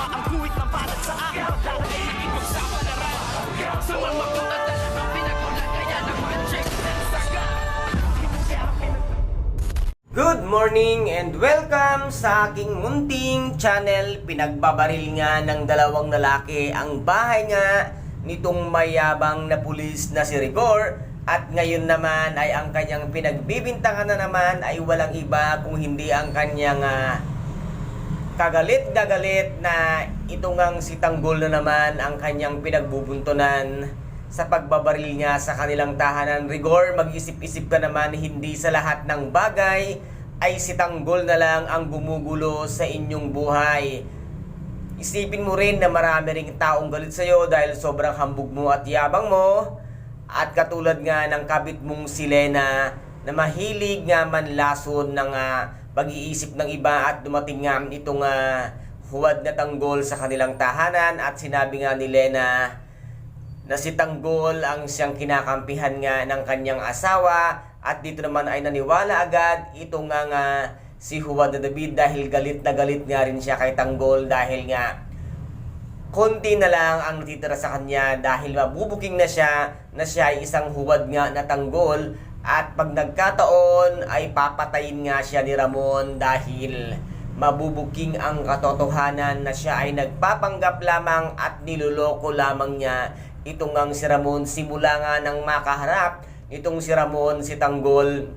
ang kuwit ng palad sa akin. Lalagay ang ipagsapalaran sa mga at talagang pinagulan. Kaya naman check ng saga. Good morning and welcome sa aking munting channel. Pinagbabaril nga ng dalawang lalaki ang bahay nga nitong mayabang na pulis na si Rigor. At ngayon naman ay ang kanyang pinagbibintangan na naman ay walang iba kung hindi ang kanyang kagalit-gagalit na ito ngang si Tanggol na naman ang kanyang pinagbubuntunan sa pagbabaril niya sa kanilang tahanan. Rigor, mag-isip-isip ka naman, hindi sa lahat ng bagay ay si Tanggol na lang ang gumugulo sa inyong buhay. Isipin mo rin na marami ring taong galit sa'yo dahil sobrang hambog mo at yabang mo. At katulad nga ng kabit mong si Lena na mahilig nga manlason ng pag-iisip ng iba at dumating nga itong huwad na Tanggol sa kanilang tahanan at sinabi nga ni Lena na si Tanggol ang siyang kinakampihan nga ng kanyang asawa at dito naman ay naniwala agad itong nga si Juan de David dahil galit na galit nga rin siya kay Tanggol dahil nga konti na lang ang natitira sa kanya dahil mabubuking na siya ay isang huwad nga na Tanggol at pag nagkataon ay papatayin nga siya ni Ramon dahil mabubuking ang katotohanan na siya ay nagpapanggap lamang at niloloko lamang niya itong ang si Ramon. Simula nga ng makaharap itong si Ramon, si Tanggol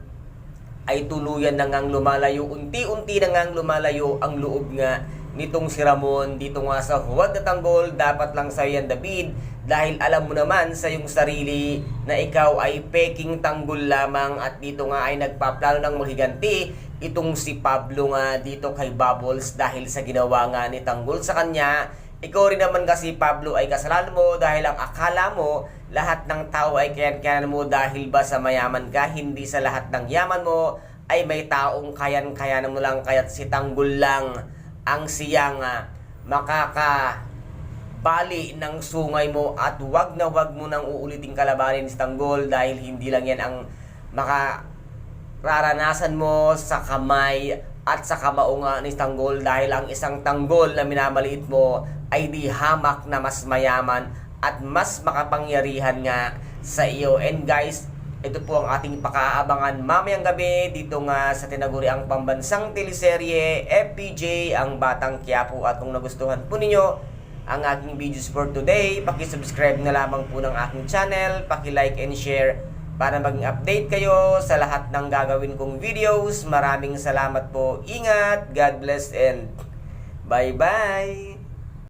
ay tuluyan na ngang lumalayo, unti-unti na ngang lumalayo ang loob nga nitong si Ramon dito nga sa huwad na Tanggol. Dapat lang sa yan, David, dahil alam mo naman sa iyong sarili na ikaw ay peking Tanggol lamang at dito nga ay nagpaplano ng maghiganti itong si Pablo nga dito kay Bubbles dahil sa ginawa nga ni Tanggol sa kanya. Ikaw rin naman kasi, Pablo, ay kasalanan mo dahil ang akala mo lahat ng tao ay kayan-kayanan mo dahil ba sa mayaman ka. Hindi sa lahat ng yaman mo ay may taong kayan-kayanan mo lang, kaya't si Tanggol lang ang siyang makakabali ng sungay mo at wag na wag mo nang uuliting kalabanin si Tanggol dahil hindi lang yan ang makararanasan mo sa kamay at sa kamao nga ni Tanggol dahil ang isang Tanggol na minamaliit mo ay di hamak na mas mayaman at mas makapangyarihan nga sa iyo. And guys, ito po ang ating pakaabangan mamayang gabi dito nga sa tinaguriang pambansang teleserye FPJ ang Batang Quiapo. At kung nagustuhan po ninyo ang aking videos for today, paki-subscribe na lamang po ng aking channel, paki-like and share para maging update kayo sa lahat ng gagawin kong videos. Maraming salamat po. Ingat, God bless and bye-bye.